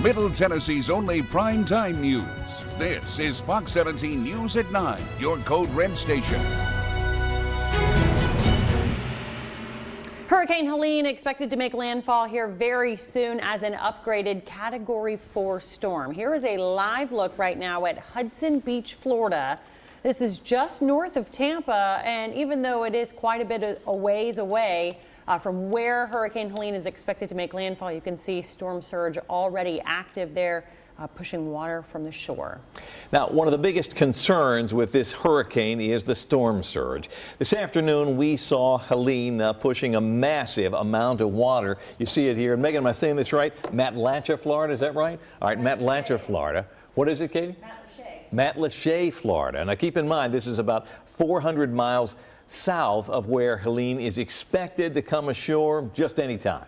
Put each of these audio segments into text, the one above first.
Middle Tennessee's only primetime news. This is Fox 17 News at 9, your Code Red station. Hurricane Helene expected to make landfall here very soon as an upgraded Category 4 storm. Here is a live look right now at Hudson Beach, Florida. This is just north of Tampa, and even though it is quite a bit a ways away from where Hurricane Helene is expected to make landfall, you can see storm surge already active there, pushing water from the shore. Now, one of the biggest concerns with this hurricane is the storm surge. This afternoon, we saw Helene pushing a massive amount of water. You see it here. Megan, am I saying this right? Matlacha, Florida, is that right? All right, Matlacha, Florida. What is it, Katie? Matlacha, Florida. Now, keep in mind, this is about 400 miles south of where Helene is expected to come ashore just any time.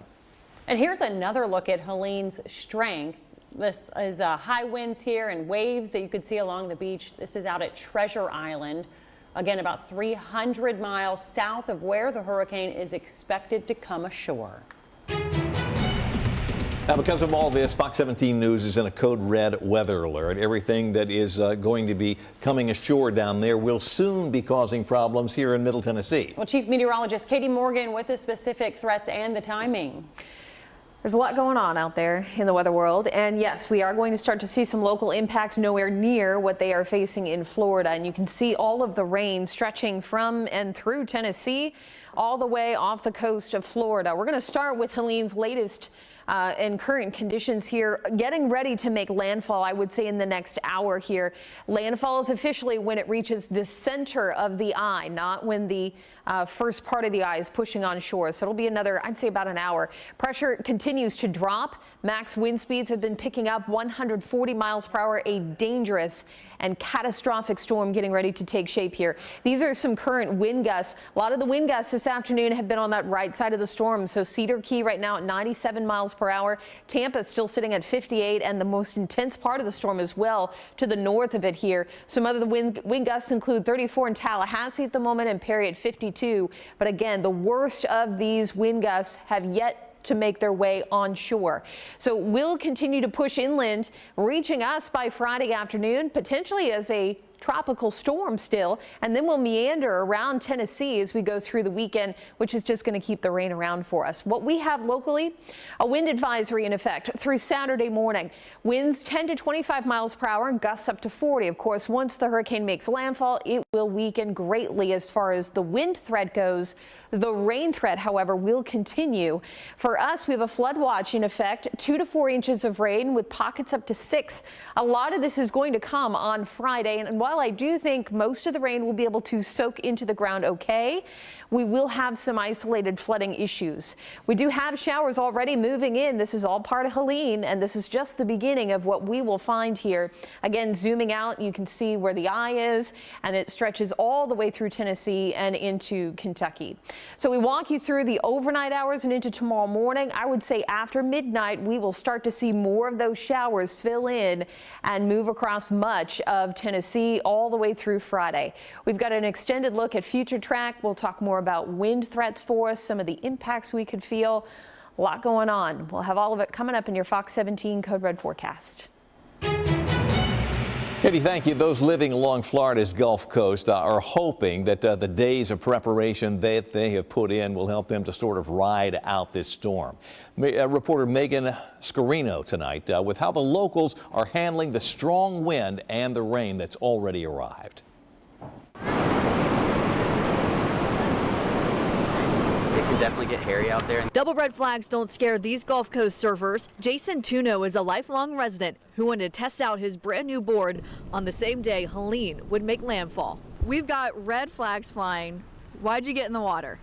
And here's another look at Helene's strength. This is high winds here and waves that you could see along the beach. This is out at Treasure Island. Again, about 300 miles south of where the hurricane is expected to come ashore. Now, because of all this, Fox 17 News is in a code red weather alert. Everything that is going to be coming ashore down there will soon be causing problems here in Middle Tennessee. Well, Chief Meteorologist Katie Morgan with the specific threats and the timing. There's a lot going on out there in the weather world, and yes, we are going to start to see some local impacts nowhere near what they are facing in Florida, and you can see all of the rain stretching from and through Tennessee all the way off the coast of Florida. We're going to start with Helene's latest and current conditions here, getting ready to make landfall, I would say, in the next hour here. Landfall is officially when it reaches the center of the eye, not when the first part of the eye is pushing on shore. So it'll be another, I'd say, about an hour. Pressure continues to drop. Max wind speeds have been picking up 140 miles per hour, a dangerous and catastrophic storm getting ready to take shape here. These are some current wind gusts. A lot of the wind gusts this afternoon have been on that right side of the storm. So Cedar Key right now at 97 miles per hour. Tampa still sitting at 58, and the most intense part of the storm as well to the north of it here. Some other wind gusts include 34 in Tallahassee at the moment and Perry at 52. But again, the worst of these wind gusts have yet to make their way onshore. So we'll continue to push inland, reaching us by Friday afternoon, potentially as a tropical storm still, and then we'll meander around Tennessee as we go through the weekend, which is just going to keep the rain around for us. What we have locally, a wind advisory in effect through Saturday morning. Winds 10 to 25 miles per hour, gusts up to 40. Of course, once the hurricane makes landfall, it will weaken greatly as far as the wind threat goes. The rain threat, however, will continue. For us, we have a flood watch in effect, 2 to 4 inches of rain with pockets up to 6. A lot of this is going to come on Friday, and while I do think most of the rain will be able to soak into the ground okay, we will have some isolated flooding issues. We do have showers already moving in. This is all part of Helene, and this is just the beginning of what we will find here. Again, zooming out, you can see where the eye is, and it stretches all the way through Tennessee and into Kentucky. So we walk you through the overnight hours and into tomorrow morning. I would say after midnight, we will start to see more of those showers fill in and move across much of Tennessee all the way through Friday. We've got an extended look at future track. We'll talk more about wind threats for us, some of the impacts we could feel. A lot going on. We'll have all of it coming up in your Fox 17 Code Red forecast. Katie, thank you. Those living along Florida's Gulf Coast are hoping that the days of preparation that they have put in will help them to sort of ride out this storm. Reporter Megan Scarino tonight with how the locals are handling the strong wind and the rain that's already arrived. It can definitely get hairy out there. Double red flags don't scare these Gulf Coast surfers. Jason Tuno is a lifelong resident who wanted to test out his brand new board on the same day Helene would make landfall. We've got red flags flying. Why'd you get in the water?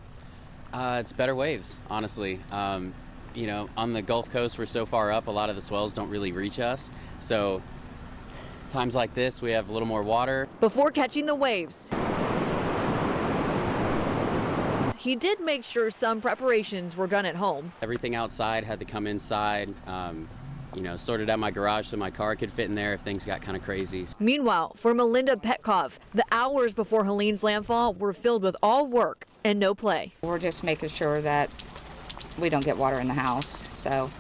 It's better waves, honestly. You know, on the Gulf Coast, we're so far up, a lot of the swells don't really reach us. So times like this, we have a little more water. Before catching the waves, he did make sure some preparations were done at home. Everything outside had to come inside. You know, sorted out my garage so my car could fit in there if things got kind of crazy. Meanwhile, for Melinda Petkov, the hours before Helene's landfall were filled with all work and no play. We're just making sure that we don't get water in the house. So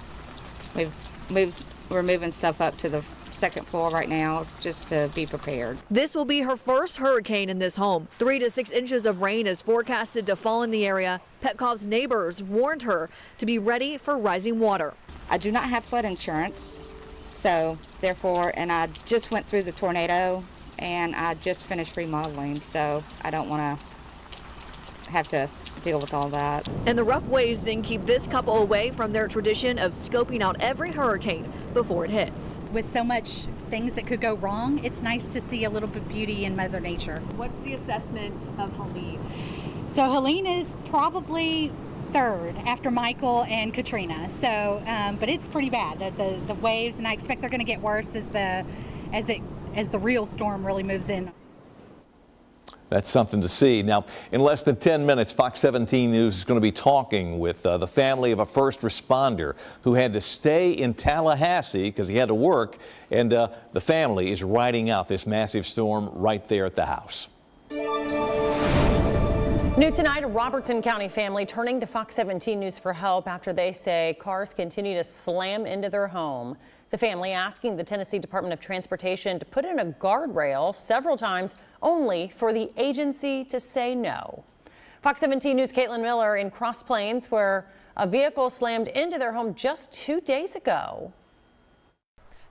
we've moved We're moving stuff up to the second floor right now just to be prepared. This will be her first hurricane in this home. 3 to 6 inches of rain is forecasted to fall in the area. Petcoff's neighbors warned her to be ready for rising water. I do not have flood insurance, so therefore, and I just went through the tornado and I just finished remodeling, so I don't want to have to deal with all that. And the rough waves didn't keep this couple away from their tradition of scoping out every hurricane before it hits. With so much things that could go wrong, it's nice to see a little bit of beauty in Mother Nature. What's the assessment of Helene? So Helene is probably third after Michael and Katrina. So, but it's pretty bad. The waves, and I expect they're going to get worse as the real storm really moves in. That's something to see. Now, in less than 10 minutes, Fox 17 News is going to be talking with the family of a first responder who had to stay in Tallahassee because he had to work, and the family is riding out this massive storm right there at the house. New tonight, a Robertson County family turning to Fox 17 News for help after they say cars continue to slam into their home. The family asking the Tennessee Department of Transportation to put in a guardrail several times, only for the agency to say no. Fox 17 News' Caitlin Miller in Cross Plains, where a vehicle slammed into their home just 2 days ago.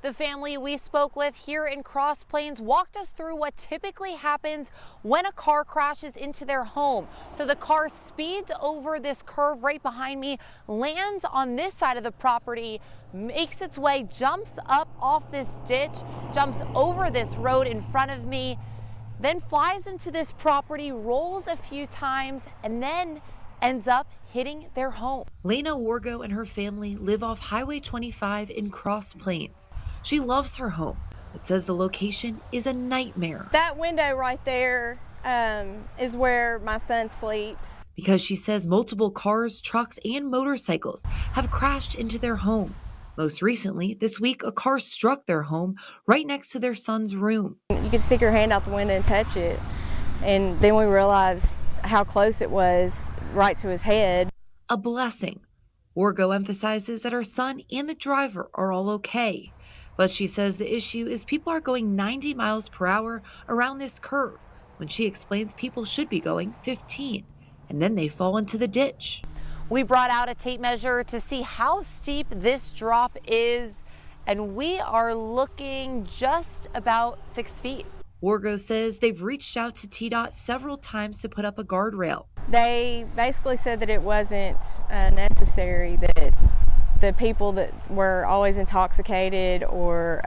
The family we spoke with here in Cross Plains walked us through what typically happens when a car crashes into their home. So the car speeds over this curve right behind me, lands on this side of the property, makes its way, jumps up off this ditch, jumps over this road in front of me, then flies into this property, rolls a few times, and then ends up hitting their home. Lena Wargo and her family live off Highway 25 in Cross Plains. She loves her home, but says the location is a nightmare. That window right there is where my son sleeps. Because she says multiple cars, trucks, and motorcycles have crashed into their home. Most recently, this week, a car struck their home right next to their son's room. You could stick your hand out the window and touch it. And then we realized how close it was right to his head. A blessing. Wargo emphasizes that her son and the driver are all okay. But she says the issue is people are going 90 miles per hour around this curve when she explains people should be going 15, and then they fall into the ditch. We brought out a tape measure to see how steep this drop is, and we are looking just about 6 feet. Wargo says they've reached out to TDOT several times to put up a guardrail. They basically said that it wasn't necessary, that the people that were always intoxicated or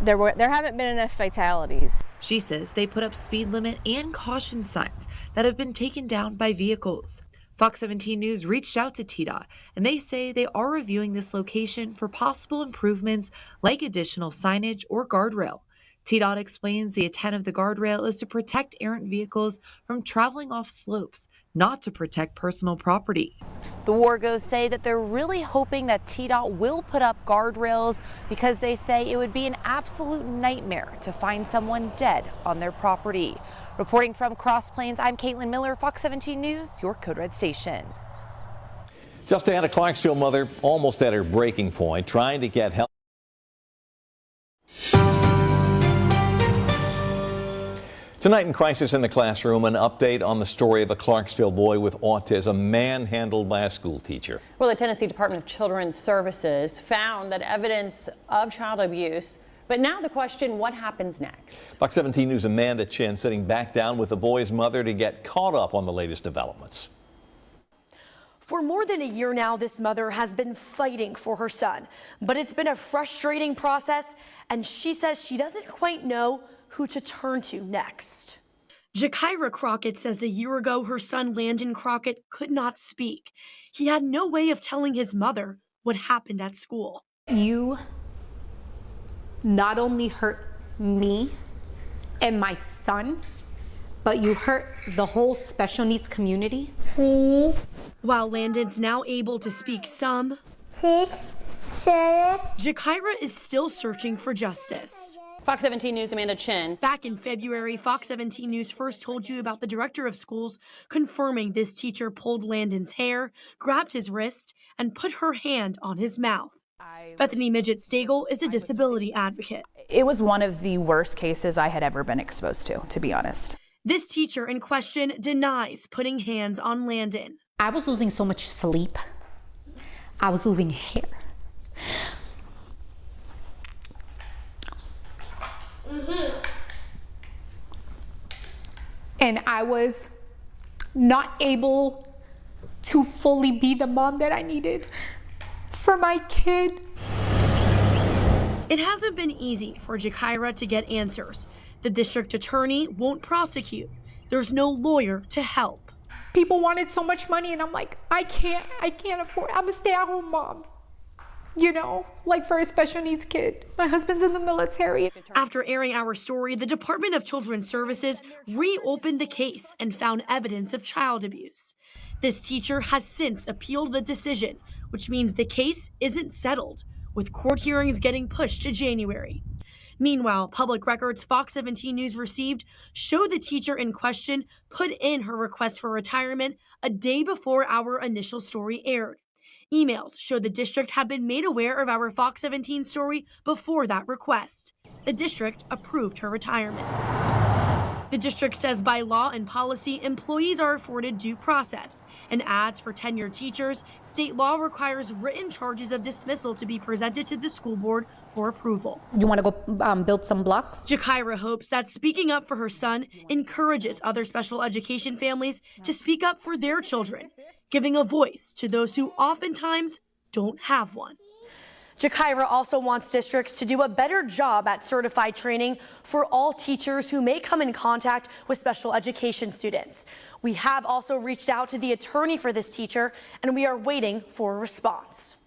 there haven't been enough fatalities. She says they put up speed limit and caution signs that have been taken down by vehicles. Fox 17 News reached out to TDOT, and they say they are reviewing this location for possible improvements like additional signage or guardrail. TDOT explains the intent of the guardrail is to protect errant vehicles from traveling off slopes, not to protect personal property. The Wargos say that they're really hoping that TDOT will put up guardrails because they say it would be an absolute nightmare to find someone dead on their property. Reporting from Cross Plains, I'm Caitlin Miller, Fox 17 News, your Code Red station. Just ahead, a Clarksville mother almost at her breaking point, trying to get help. Tonight in Crisis in the Classroom, an update on the story of a Clarksville boy with autism manhandled by a school teacher. Well, the Tennessee Department of Children's Services found that evidence of child abuse. But now the question, what happens next? Fox 17 News' Amanda Chin sitting back down with the boy's mother to get caught up on the latest developments. For more than a year now, this mother has been fighting for her son, but it's been a frustrating process, and she says she doesn't quite know who to turn to next. Jakira Crockett says a year ago her son Landon Crockett could not speak. He had no way of telling his mother what happened at school. You not only hurt me and my son, but you hurt the whole special needs community. While Landon's now able to speak some, Jakira is still searching for justice. Fox 17 News' Amanda Chin. Back in February, Fox 17 News first told you about the director of schools confirming this teacher pulled Landon's hair, grabbed his wrist, and put her hand on his mouth. Bethany Midget-Stagel is a disability advocate. It was one of the worst cases I had ever been exposed to be honest. This teacher in question denies putting hands on Landon. I was losing so much sleep. I was losing hair. And I was not able to fully be the mom that I needed for my kid. It hasn't been easy for Jakira to get answers. The district attorney won't prosecute. There's no lawyer to help. People wanted so much money and I'm like, I can't afford it. I'm a stay-at-home mom. You know, like for a special needs kid. My husband's in the military. After airing our story, the Department of Children's Services reopened the case and found evidence of child abuse. This teacher has since appealed the decision, which means the case isn't settled, with court hearings getting pushed to January. Meanwhile, public records Fox 17 News received show the teacher in question put in her request for retirement a day before our initial story aired. Emails show the district had been made aware of our Fox 17 story before that request. The district approved her retirement. The district says by law and policy, employees are afforded due process, and adds for tenured teachers, state law requires written charges of dismissal to be presented to the school board for approval. You want to go build some blocks? Jakira hopes that speaking up for her son encourages other special education families to speak up for their children, giving a voice to those who oftentimes don't have one. Jakira also wants districts to do a better job at certified training for all teachers who may come in contact with special education students. We have also reached out to the attorney for this teacher, and we are waiting for a response.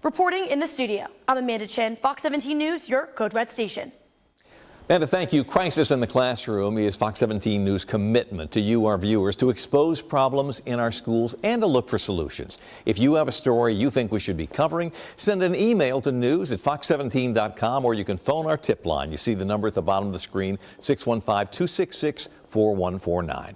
Reporting in the studio, I'm Amanda Chin, Fox 17 News, your Code Red station. Amanda, thank you. Crisis in the Classroom is Fox 17 News' commitment to you, our viewers, to expose problems in our schools and to look for solutions. If you have a story you think we should be covering, send an email to news@fox17.com, or you can phone our tip line. You see the number at the bottom of the screen, 615-266-4149.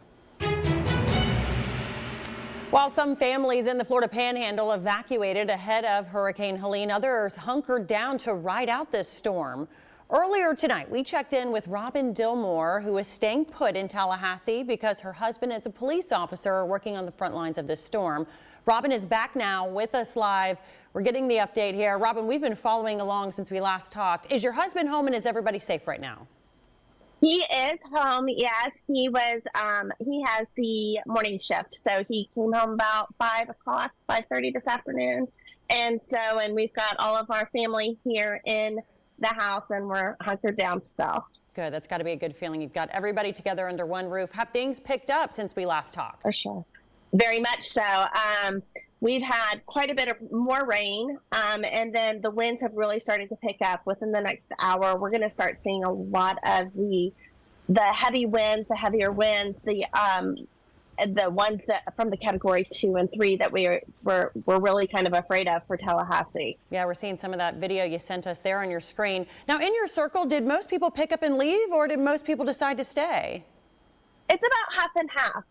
While some families in the Florida Panhandle evacuated ahead of Hurricane Helene, others hunkered down to ride out this storm. Earlier tonight, we checked in with Robin Dillmore, who is staying put in Tallahassee because her husband is a police officer working on the front lines of this storm. Robin is back now with us live. We're getting the update here. Robin, we've been following along since we last talked. Is your husband home and is everybody safe right now? He is home, yes. He was, he has the morning shift, so he came home about 5 o'clock, 5:30 this afternoon. And we've got all of our family here in the house, and we're hunkered down still. Good. That's got to be a good feeling. You've got everybody together under one roof. Have things picked up since we last talked? For sure. Very much so. We've had quite a bit of more rain, and then the winds have really started to pick up. Within the next hour, we're going to start seeing a lot of the heavy winds, the heavier winds, the ones that from the category 2 and 3 that we're really kind of afraid of for Tallahassee. Yeah, we're seeing some of that video you sent us there on your screen. Now, in your circle, did most people pick up and leave, or did most people decide to stay? It's about half and half.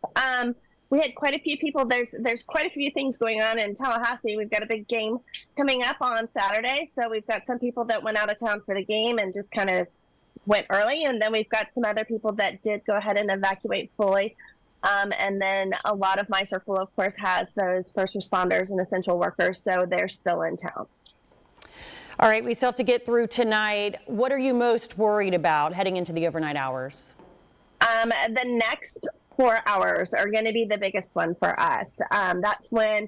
We had quite a few people. There's quite a few things going on in Tallahassee. We've got a big game coming up on Saturday, so we've got some people that went out of town for the game and just kind of went early, and then we've got some other people that did go ahead and evacuate fully. And then a lot of my circle, of course, has those first responders and essential workers, so they're still in town. All right, we still have to get through tonight. What are you most worried about heading into the overnight hours? The next 4 hours are going to be the biggest one for us. That's when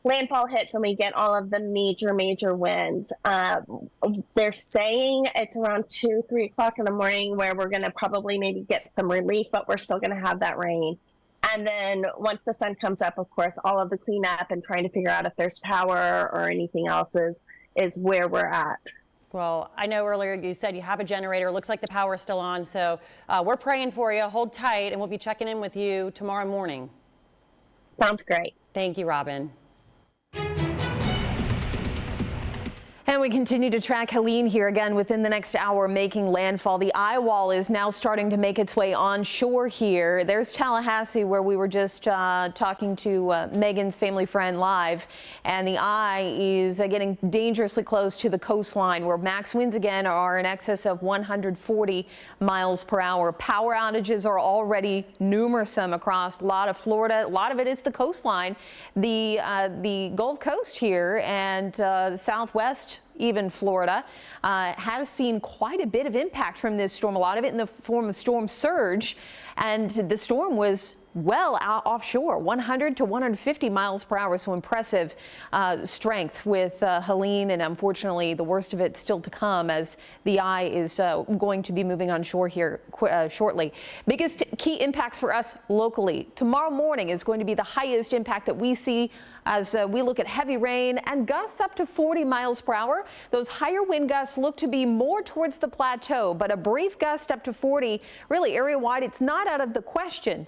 landfall hits and we get all of the major winds. They're saying it's around 2-3 o'clock in the morning where we're going to probably maybe get some relief, but we're still going to have that rain. And then once the sun comes up, of course, all of the cleanup and trying to figure out if there's power or anything else is where we're at. Well, I know earlier you said you have a generator. It looks like the power is still on. So we're praying for you. Hold tight, and we'll be checking in with you tomorrow morning. Sounds great. Thank you, Robin. And we continue to track Helene here again within the next hour, making landfall. The eye wall is now starting to make its way onshore here. There's Tallahassee, where we were just talking to Megan's family friend live. And the eye is getting dangerously close to the coastline, where max winds again are in excess of 140 miles per hour. Power outages are already numerous across a lot of Florida. A lot of it is the coastline, the Gulf Coast here, and the Southwest. Even Florida has seen quite a bit of impact from this storm, a lot of it in the form of storm surge. And the storm was well out offshore, 100 to 150 miles per hour. So impressive strength with Helene, and unfortunately the worst of it still to come, as the eye is going to be moving on shore here shortly. Biggest key impacts for us locally. Tomorrow morning is going to be the highest impact that we see as we look at heavy rain and gusts up to 40 miles per hour. Those higher wind gusts look to be more towards the plateau, but a brief gust up to 40, really area wide, it's not out of the question.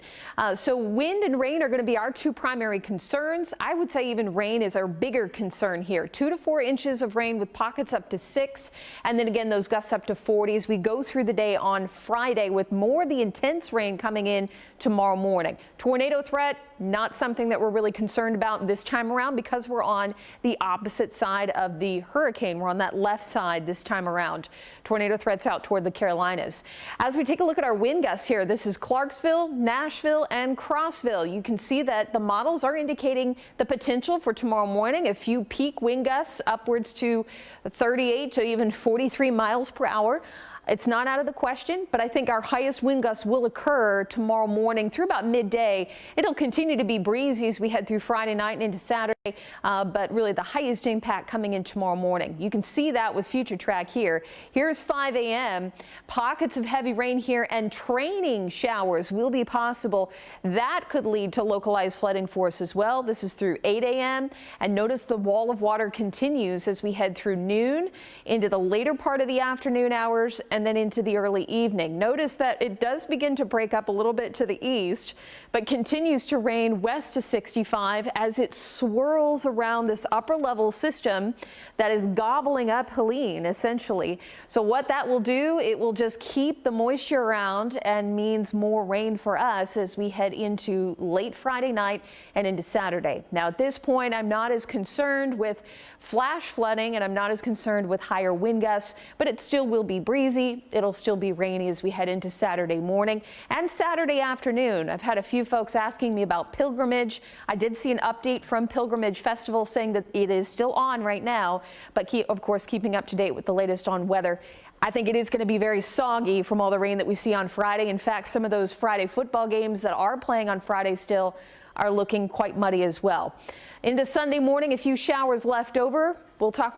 So wind and rain are going to be our two primary concerns. I would say even rain is our bigger concern here. 2 to 4 inches of rain with pockets up to 6. And then again, those gusts up to 40 as we go through the day on Friday, with more of the intense rain coming in tomorrow morning. Tornado threat, not something that we're really concerned about this time around, because we're on the opposite side of the hurricane. We're on that left side this time around. Tornado threats out toward the Carolinas. As we take a look at our wind gusts here, this is Clarksville, Nashville, and Crossville. You can see that the models are indicating the potential for tomorrow morning. A few peak wind gusts upwards to 38 to even 43 miles per hour. It's not out of the question, but I think our highest wind gusts will occur tomorrow morning through about midday. It'll continue to be breezy as we head through Friday night and into Saturday, but really the highest impact coming in tomorrow morning. You can see that with future track here. Here's 5 a.m. Pockets of heavy rain here and training showers will be possible. That could lead to localized flooding for us as well. This is through 8 a.m. and notice the wall of water continues as we head through noon into the later part of the afternoon hours and then into the early evening. Notice that it does begin to break up a little bit to the east, but continues to rain west to 65 as it swirls around this upper level system that is gobbling up Helene essentially. So what that will do, it will just keep the moisture around and means more rain for us as we head into late Friday night and into Saturday. Now at this point, I'm not as concerned with flash flooding and I'm not as concerned with higher wind gusts, but it still will be breezy. It'll still be rainy as we head into Saturday morning and Saturday afternoon. I've had a few folks asking me about Pilgrimage. I did see an update from Pilgrimage Festival saying that it is still on right now, but of course keeping up to date with the latest on weather. I think it is going to be very soggy from all the rain that we see on Friday. In fact, some of those Friday football games that are playing on Friday still are looking quite muddy as well. Into Sunday morning, a few showers left over. We'll talk.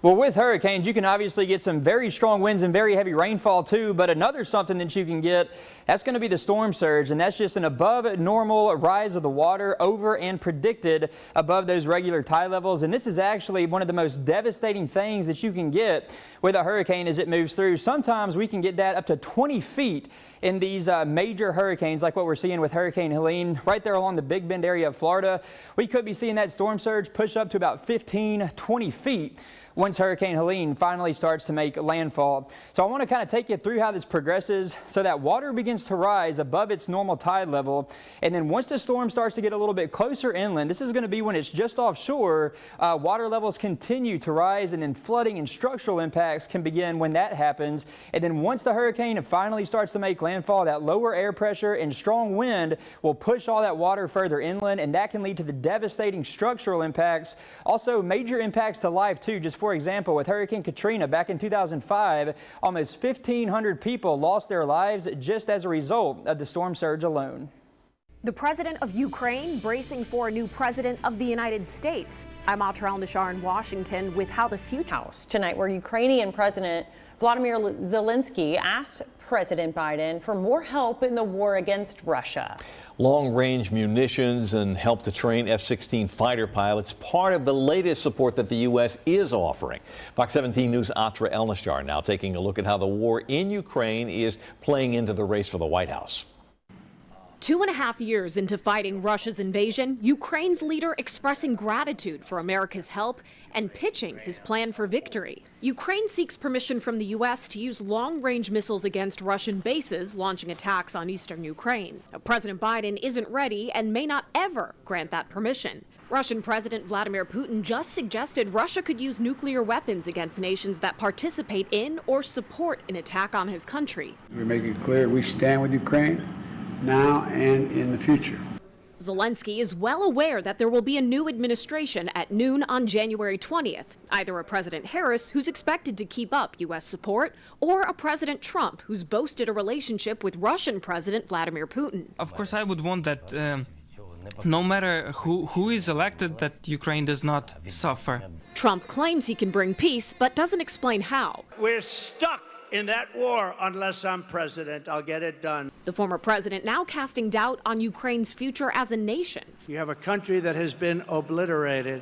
Well, with hurricanes, you can obviously get some very strong winds and very heavy rainfall too, but another something that you can get, that's going to be the storm surge, and that's just an above normal rise of the water over and predicted above those regular tide levels. And this is actually one of the most devastating things that you can get with a hurricane as it moves through. Sometimes we can get that up to 20 feet in these major hurricanes like what we're seeing with Hurricane Helene right there along the Big Bend area of Florida. We could be seeing that storm surge push up to about 15, 20 feet once Hurricane Helene finally starts to make landfall. So I want to kind of take you through how this progresses. So that water begins to rise above its normal tide level, and then once the storm starts to get a little bit closer inland, this is going to be when it's just offshore, water levels continue to rise, and then flooding and structural impacts can begin when that happens. And then once the hurricane finally starts to make landfall, that lower air pressure and strong wind will push all that water further inland, and that can lead to the devastating structural impacts. Also major impacts to life too. Just for example, with Hurricane Katrina back in 2005, almost 1,500 people lost their lives just as a result of the storm surge alone. The president of Ukraine bracing for a new president of the United States. I'm Atral Nashar in Washington with how the future. Tonight, where Ukrainian President Volodymyr Zelensky asked President Biden for more help in the war against Russia. Long-range munitions and help to train F-16 fighter pilots, part of the latest support that the U.S. is offering. Fox 17 News' Atra Elnashar now taking a look at how the war in Ukraine is playing into the race for the White House. 2.5 years into fighting Russia's invasion, Ukraine's leader expressing gratitude for America's help and pitching his plan for victory. Ukraine seeks permission from the U.S. to use long-range missiles against Russian bases, launching attacks on eastern Ukraine. Now, President Biden isn't ready and may not ever grant that permission. Russian President Vladimir Putin just suggested Russia could use nuclear weapons against nations that participate in or support an attack on his country. We're making it clear we stand with Ukraine now and in the future. Zelensky is well aware that there will be a new administration at noon on January 20th, either a President Harris who's expected to keep up U.S. support or a President Trump who's boasted a relationship with Russian President Vladimir Putin. Of course, I would want that no matter who is elected, that Ukraine does not suffer. Trump claims he can bring peace, but doesn't explain how. We're stuck in that war unless I'm president. I'll get it done. The former president now casting doubt on Ukraine's future as a nation. You have a country that has been obliterated,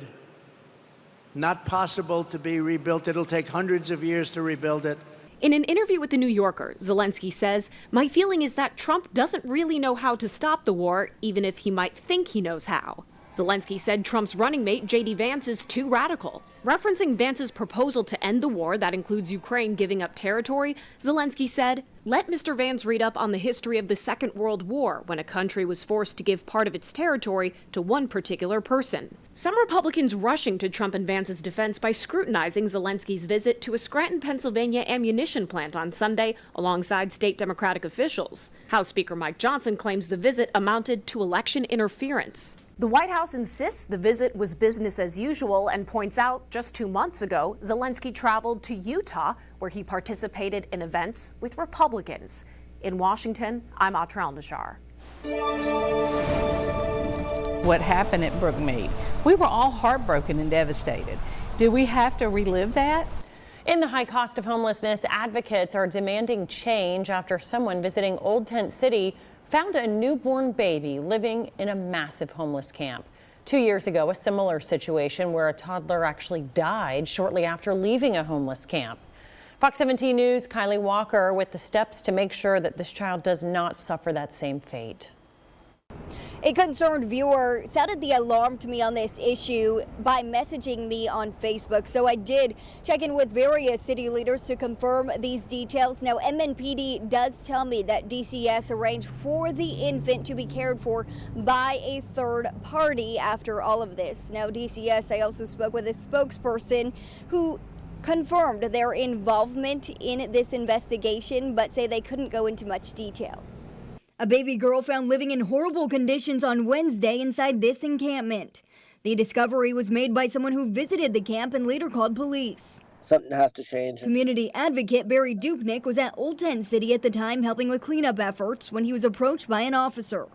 not possible to be rebuilt. It'll take hundreds of years to rebuild it. In an interview with The New Yorker, Zelensky says, "My feeling is that Trump doesn't really know how to stop the war, even if he might think he knows how." Zelensky said Trump's running mate, J.D. Vance, is too radical. Referencing Vance's proposal to end the war that includes Ukraine giving up territory, Zelensky said, "Let Mr. Vance read up on the history of the Second World War, when a country was forced to give part of its territory to one particular person." Some Republicans rushing to Trump and Vance's defense by scrutinizing Zelensky's visit to a Scranton, Pennsylvania ammunition plant on Sunday alongside state Democratic officials. House Speaker Mike Johnson claims the visit amounted to election interference. The White House insists the visit was business as usual and points out just 2 months ago, Zelensky traveled to Utah, where he participated in events with Republicans. In Washington, I'm Atrell Nashar. What happened at Brookmead? We were all heartbroken and devastated. Do we have to relive that? In the high cost of homelessness, advocates are demanding change after someone visiting Old Tent City found a newborn baby living in a massive homeless camp. 2 years ago, a similar situation where a toddler actually died shortly after leaving a homeless camp. Fox 17 News' Kylie Walker with the steps to make sure that this child does not suffer that same fate. A concerned viewer sounded the alarm to me on this issue by messaging me on Facebook. So I did check in with various city leaders to confirm these details. Now, MNPD does tell me that DCS arranged for the infant to be cared for by a third party after all of this. Now, DCS, I also spoke with a spokesperson who confirmed their involvement in this investigation, but say they couldn't go into much detail. A baby girl found living in horrible conditions on Wednesday inside this encampment. The discovery was made by someone who visited the camp and later called police. Something has to change. Community advocate Barry Dupnick was at Old Tent City at the time helping with cleanup efforts when he was approached by an officer.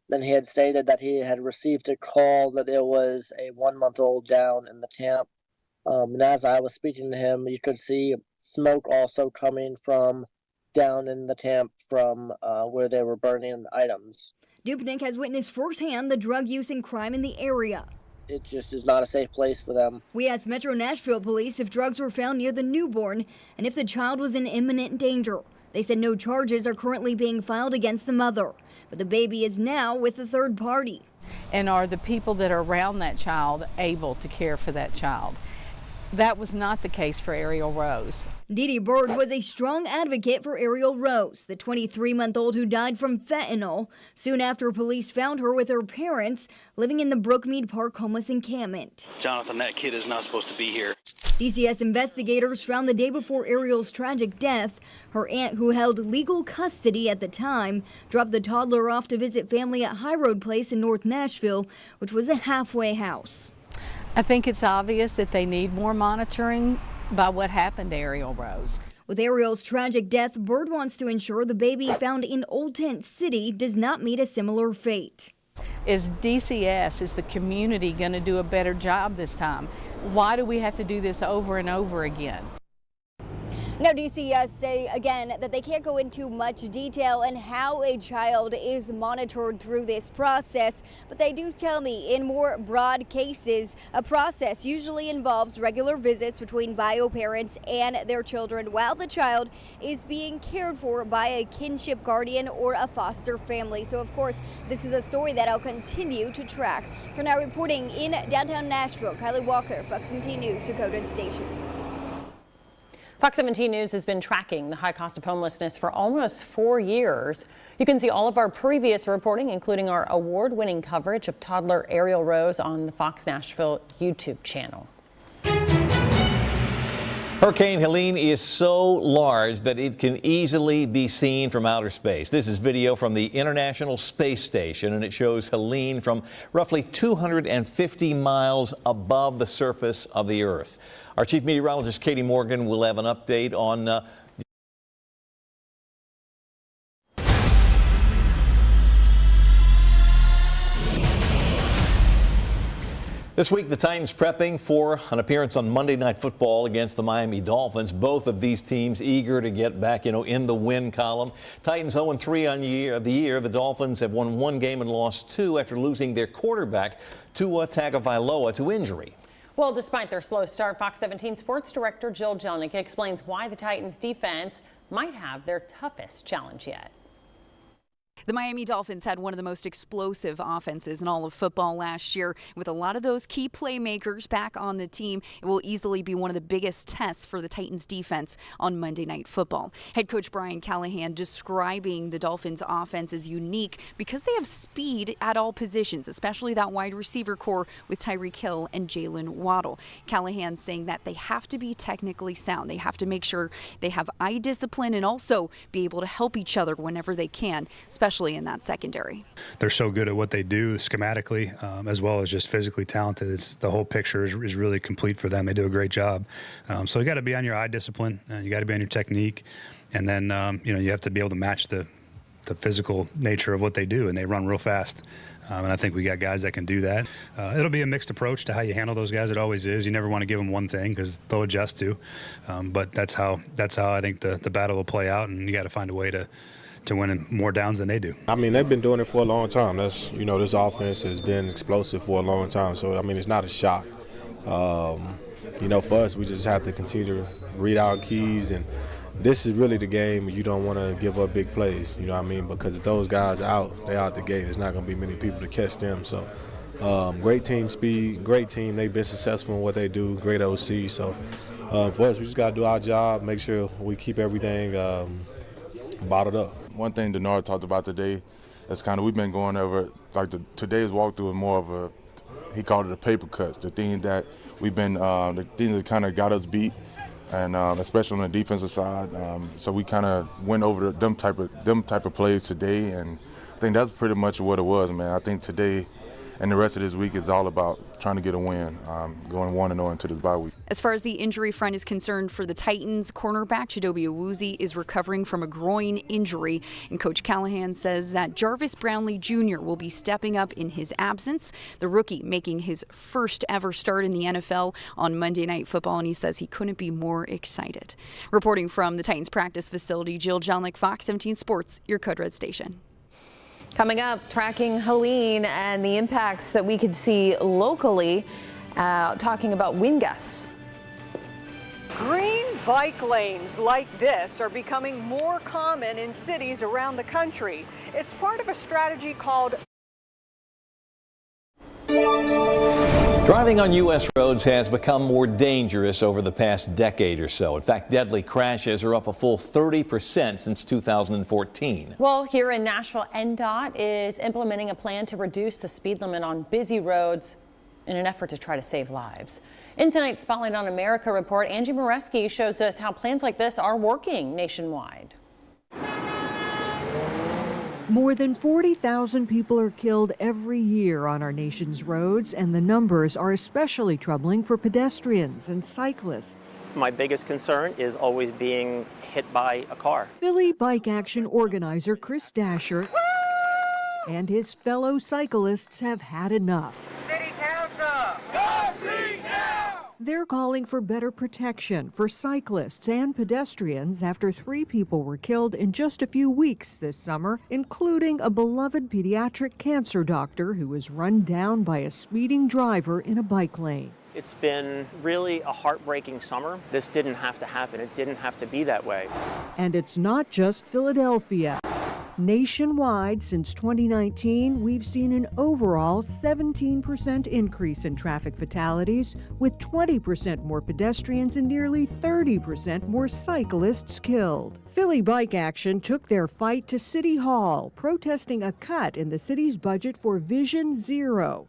Then he had stated that he had received a call that there was a 1-month-old down in the camp. And as I was speaking to him, you could see smoke also coming from down in the camp from where they were burning items. Dupnick has witnessed firsthand the drug use and crime in the area. It just is not a safe place for them. We asked Metro Nashville police if drugs were found near the newborn and if the child was in imminent danger. They said no charges are currently being filed against the mother, but the baby is now with a third party. And are the people that are around that child able to care for that child? That was not the case for Ariel Rose. Dee Dee Bird was a strong advocate for Ariel Rose, the 23-month-old who died from fentanyl soon after police found her with her parents living in the Brookmead Park homeless encampment. Jonathan, that kid is not supposed to be here. DCS investigators found the day before Ariel's tragic death, her aunt, who held legal custody at the time, dropped the toddler off to visit family at High Road Place in North Nashville, which was a halfway house. I think it's obvious that they need more monitoring by what happened to Ariel Rose. With Ariel's tragic death, Bird wants to ensure the baby found in Old Tent City does not meet a similar fate. Is DCS, is the community going to do a better job this time? Why do we have to do this over and over again? Now, DCS say again that they can't go into much detail on how a child is monitored through this process, but they do tell me in more broad cases, a process usually involves regular visits between bio parents and their children while the child is being cared for by a kinship guardian or a foster family. So, of course, this is a story that I'll continue to track. For now, reporting in downtown Nashville, Kylie Walker, Fox 17 News, Dakota Station. Fox 17 News has been tracking the high cost of homelessness for almost 4 years. You can see all of our previous reporting, including our award-winning coverage of toddler Ariel Rose, on the Fox Nashville YouTube channel. Hurricane Helene is so large that it can easily be seen from outer space. This is video from the International Space Station, and it shows Helene from roughly 250 miles above the surface of the Earth. Our chief meteorologist, Katie Morgan, will have an update on This week, the Titans prepping for an appearance on Monday Night Football against the Miami Dolphins. Both of these teams eager to get back, in the win column. Titans 0-3 on the year. The Dolphins have won 1 game and lost 2 after losing their quarterback, Tua Tagovailoa, to injury. Well, despite their slow start, Fox 17 sports director Jill Jelnick explains why the Titans defense might have their toughest challenge yet. The Miami Dolphins had one of the most explosive offenses in all of football last year. With a lot of those key playmakers back on the team, it will easily be one of the biggest tests for the Titans defense on Monday Night Football. Head coach Brian Callahan describing the Dolphins offense as unique because they have speed at all positions, especially that wide receiver core with Tyreek Hill and Jalen Waddle. Callahan saying that they have to be technically sound. They have to make sure they have eye discipline and also be able to help each other whenever they can, especially in that secondary. They're so good at what they do schematically, as well as just physically talented. The whole picture is really complete for them. They do a great job. So you got to be on your eye discipline, you got to be on your technique, and then you have to be able to match the physical nature of what they do, and they run real fast. And I think we got guys that can do that. It'll be a mixed approach to how you handle those guys. It always is. You never want to give them one thing because they'll adjust to. But that's how I think the battle will play out, and you got to find a way to win more downs than they do. I mean, they've been doing it for a long time. This offense has been explosive for a long time. So, I mean, it's not a shock. For us, we just have to continue to read our keys. And this is really the game where you don't want to give up big plays, because if those guys are out, they're out the gate. There's not going to be many people to catch them. So, great team speed, great team. They've been successful in what they do, great OC. So, for us, we just got to do our job, make sure we keep everything bottled up. One thing Denard talked about today is we've been going over, today's walkthrough is more of he called it a paper cuts, the things that we've been, the things that kind of got us beat, and especially on the defensive side. So we kind of went over them type of plays today, and I think that's pretty much what it was, man. I think today and the rest of this week is all about trying to get a win, going 1-0 into this bye week. As far as the injury front is concerned for the Titans, cornerback Chidobe Awuzie is recovering from a groin injury, and Coach Callahan says that Jarvis Brownlee Jr. will be stepping up in his absence. The rookie making his first ever start in the NFL on Monday Night Football, and he says he couldn't be more excited. Reporting from the Titans practice facility, Jill Jelnick, Fox 17 Sports, your Code Red station. Coming up, tracking Helene and the impacts that we could see locally, talking about wind gusts. Green bike lanes like this are becoming more common in cities around the country. It's part of a strategy called Driving on U.S. roads has become more dangerous over the past decade or so. In fact, deadly crashes are up a full 30% since 2014. Well, here in Nashville, NDOT is implementing a plan to reduce the speed limit on busy roads in an effort to try to save lives. In tonight's Spotlight on America report, Angie Moreski shows us how plans like this are working nationwide. More than 40,000 people are killed every year on our nation's roads, and the numbers are especially troubling for pedestrians and cyclists. My biggest concern is always being hit by a car. Philly Bike Action organizer Chris Dasher and his fellow cyclists have had enough. City Council. God, please, now. They're calling for better protection for cyclists and pedestrians after 3 people were killed in just a few weeks this summer, including a beloved pediatric cancer doctor who was run down by a speeding driver in a bike lane. It's been really a heartbreaking summer. This didn't have to happen. It didn't have to be that way. And it's not just Philadelphia. Nationwide, since 2019, we've seen an overall 17% increase in traffic fatalities, with 20% more pedestrians and nearly 30% more cyclists killed. Philly Bike Action took their fight to City Hall, protesting a cut in the city's budget for Vision Zero,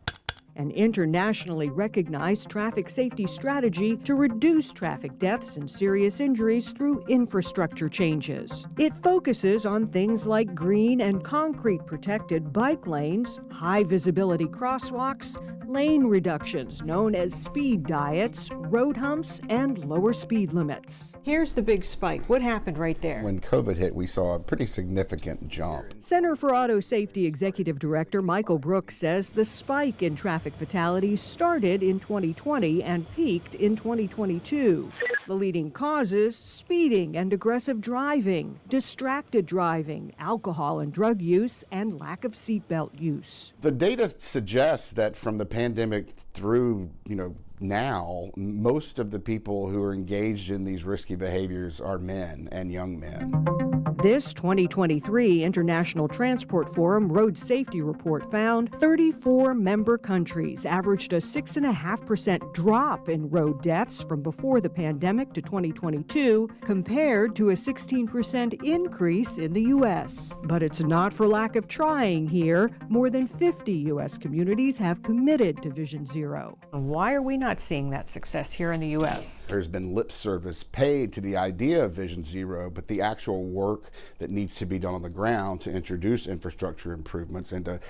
an internationally recognized traffic safety strategy to reduce traffic deaths and serious injuries through infrastructure changes. It focuses on things like green and concrete protected bike lanes, high visibility crosswalks, lane reductions known as speed diets, road humps, and lower speed limits. Here's the big spike. What happened right there? When COVID hit, we saw a pretty significant jump. Center for Auto Safety Executive Director Michael Brooks says the spike in traffic fatalities started in 2020 and peaked in 2022. The leading causes: speeding and aggressive driving, distracted driving, alcohol and drug use, and lack of seatbelt use. The data suggests that from the pandemic through, now, most of the people who are engaged in these risky behaviors are men and young men. This 2023 International Transport Forum Road Safety Report found 34 member countries averaged a 6.5% drop in road deaths from before the pandemic to 2022, compared to a 16% increase in the U.S. But it's not for lack of trying here. More than 50 U.S. communities have committed to Vision Zero. Why are we not seeing that success here in the U.S.? There's been lip service paid to the idea of Vision Zero, but the actual work that needs to be done on the ground to introduce infrastructure improvements and to,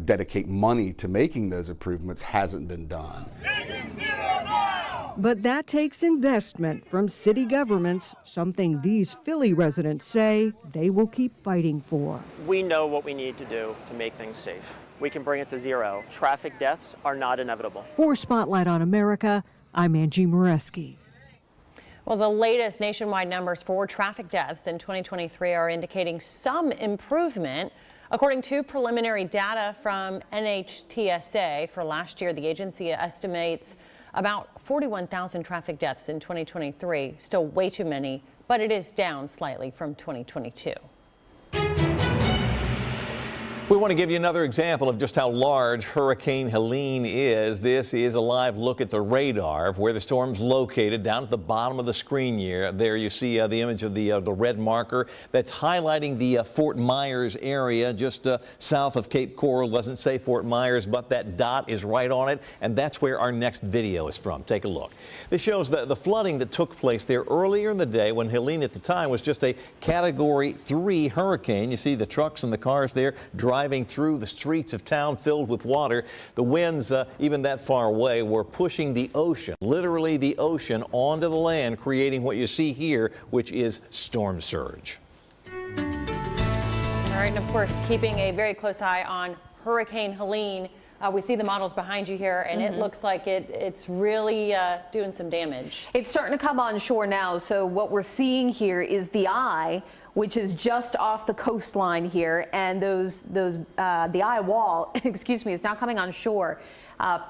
dedicate money to making those improvements hasn't been done. But that takes investment from city governments, something these Philly residents say they will keep fighting for. We know what we need to do to make things safe. We can bring it to zero. Traffic deaths are not inevitable. For Spotlight on America, I'm Angie Moreski. Well, the latest nationwide numbers for traffic deaths in 2023 are indicating some improvement. According to preliminary data from NHTSA for last year, the agency estimates about 41,000 traffic deaths in 2023. Still way too many, but it is down slightly from 2022. We want to give you another example of just how large Hurricane Helene is. This is a live look at the radar of where the storm's located down at the bottom of the screen here. There you see the image of the red marker that's highlighting the Fort Myers area just south of Cape Coral. Doesn't say Fort Myers, but that dot is right on it, and that's where our next video is from. Take a look. This shows the flooding that took place there earlier in the day when Helene at the time was just a Category 3 hurricane. You see the trucks and the cars there driving through the streets of town filled with water. The winds, even that far away, were pushing the ocean, literally the ocean, onto the land, creating what you see here, which is storm surge. All right, and of course, keeping a very close eye on Hurricane Helene. We see the models behind you here, and it looks like it's really doing some damage. It's starting to come on shore now. So what we're seeing here is the eye, which is just off the coastline here, and the eye wall, excuse me, is now coming on shore.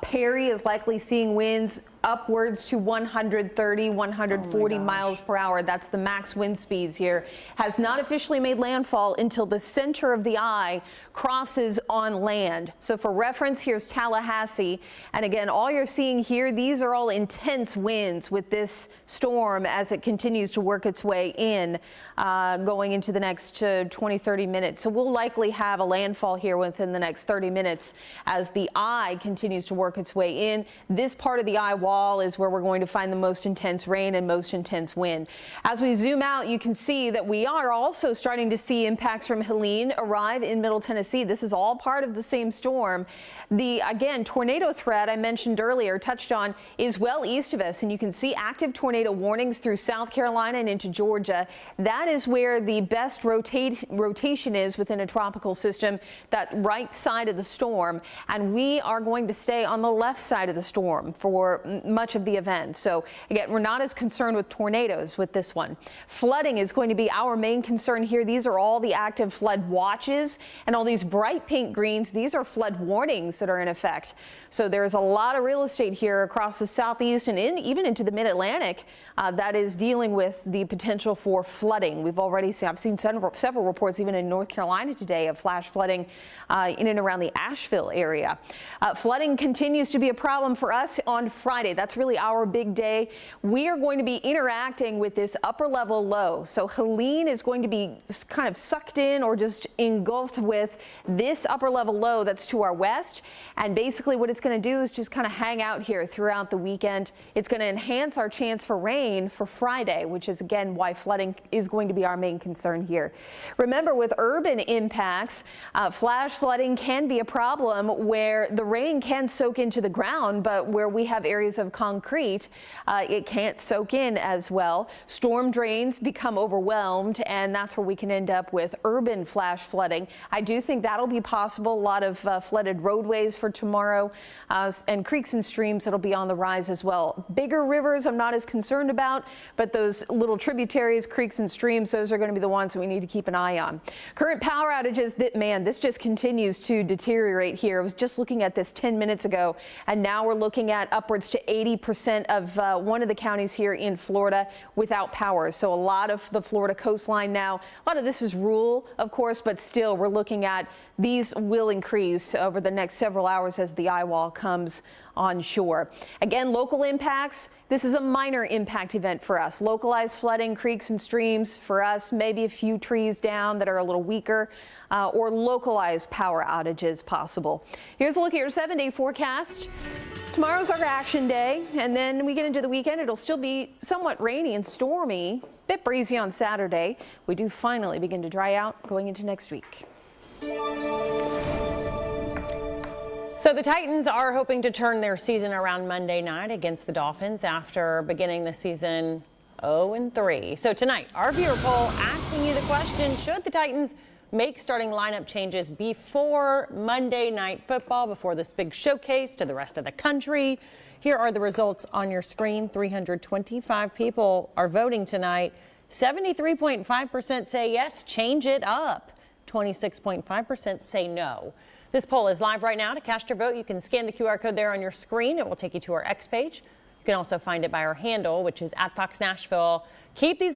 Perry is likely seeing winds upwards to 130, 140 miles per hour. That's the max wind speeds here. Has not officially made landfall until the center of the eye crosses on land. So for reference, here's Tallahassee. And again, all you're seeing here, these are all intense winds with this storm as it continues to work its way in, going into the next 20, 30 minutes. So we'll likely have a landfall here within the next 30 minutes as the eye continues to work its way in. This part of the eye wall is where we're going to find the most intense rain and most intense wind. As we zoom out, you can see that we are also starting to see impacts from Helene arrive in Middle Tennessee. This is all part of the same storm. The, again, tornado threat I mentioned earlier, touched on, is well east of us, and you can see active tornado warnings through South Carolina and into Georgia. That is where the best rotation is within a tropical system, that right side of the storm, and we are going to stay on the left side of the storm for much of the event. So again, we're not as concerned with tornadoes with this one. Flooding is going to be our main concern here. These are all the active flood watches, and all these bright pink greens, these are flood warnings that are in effect. So there's a lot of real estate here across the southeast and even into the mid-Atlantic that is dealing with the potential for flooding. We've already seen, I've seen several reports even in North Carolina today of flash flooding in and around the Asheville area. Flooding continues to be a problem for us on Friday. That's really our big day. We are going to be interacting with this upper level low. So Helene is going to be kind of sucked in or just engulfed with this upper level low that's to our west. And basically what it's going to do is just kind of hang out here throughout the weekend. It's going to enhance our chance for rain for Friday, which is again why flooding is going to be our main concern here. Remember, with urban impacts, flash flooding can be a problem where the rain can soak into the ground, but where we have areas of concrete, it can't soak in as well. Storm drains become overwhelmed, and that's where we can end up with urban flash flooding. I do think that'll be possible. A lot of flooded roadways for tomorrow, and creeks and streams that'll be on the rise as well. Bigger rivers I'm not as concerned about, but those little tributaries, creeks and streams, those are going to be the ones that we need to keep an eye on. Current power outages, this just continues to deteriorate here. I was just looking at this 10 minutes ago, and now we're looking at upwards to 80% of one of the counties here in Florida without power. So a lot of the Florida coastline now, a lot of this is rural, of course, but still we're looking at these will increase over the next several hours as the eye wall comes on shore. Again, local impacts. This is a minor impact event for us. Localized flooding, creeks and streams for us, maybe a few trees down that are a little weaker, or localized power outages possible. Here's a look at your 7-day forecast. Tomorrow's our action day, and then we get into the weekend. It'll still be somewhat rainy and stormy, a bit breezy on Saturday. We do finally begin to dry out going into next week. So the Titans are hoping to turn their season around Monday night against the Dolphins after beginning the season 0-3. So tonight, our viewer poll asking you the question, should the Titans make starting lineup changes before Monday Night Football, before this big showcase to the rest of the country? Here are the results on your screen. 325 people are voting tonight. 73.5% say yes, change it up. 26.5% say no. This poll is live right now. To cast your vote, you can scan the QR code there on your screen. It will take you to our X page. You can also find it by our handle, which is @FoxNashville. Keep these.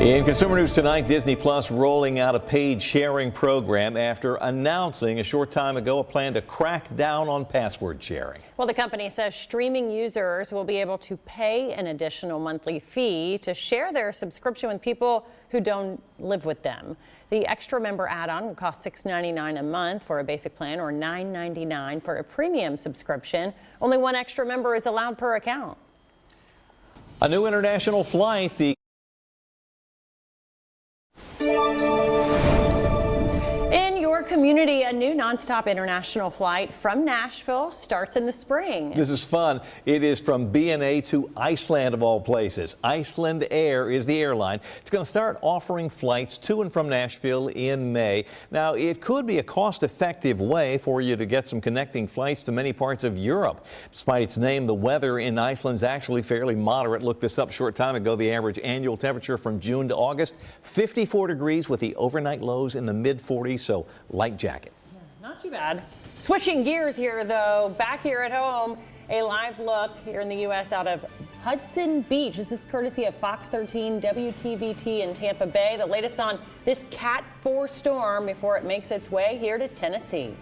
In consumer news tonight, Disney Plus rolling out a paid sharing program after announcing a short time ago a plan to crack down on password sharing. Well, the company says streaming users will be able to pay an additional monthly fee to share their subscription with people who don't live with them. The extra member add-on will cost $6.99 a month for a basic plan or $9.99 for a premium subscription. Only one extra member is allowed per account. A new international flight, the In your community, a new nonstop international flight from Nashville starts in the spring. This is fun. It is from B&A to Iceland, of all places. Iceland Air is the airline. It's going to start offering flights to and from Nashville in May. Now, it could be a cost-effective way for you to get some connecting flights to many parts of Europe. Despite its name, the weather in Iceland is actually fairly moderate. Looked this up a short time ago. The average annual temperature from June to August, 54 degrees with the overnight lows in the mid-40s, so light jacket. Not too bad. Switching gears here, though, back here at home, a live look here in the U.S. out of Hudson Beach. This is courtesy of Fox 13 WTVT in Tampa Bay. The latest on this Cat 4 storm before it makes its way here to Tennessee.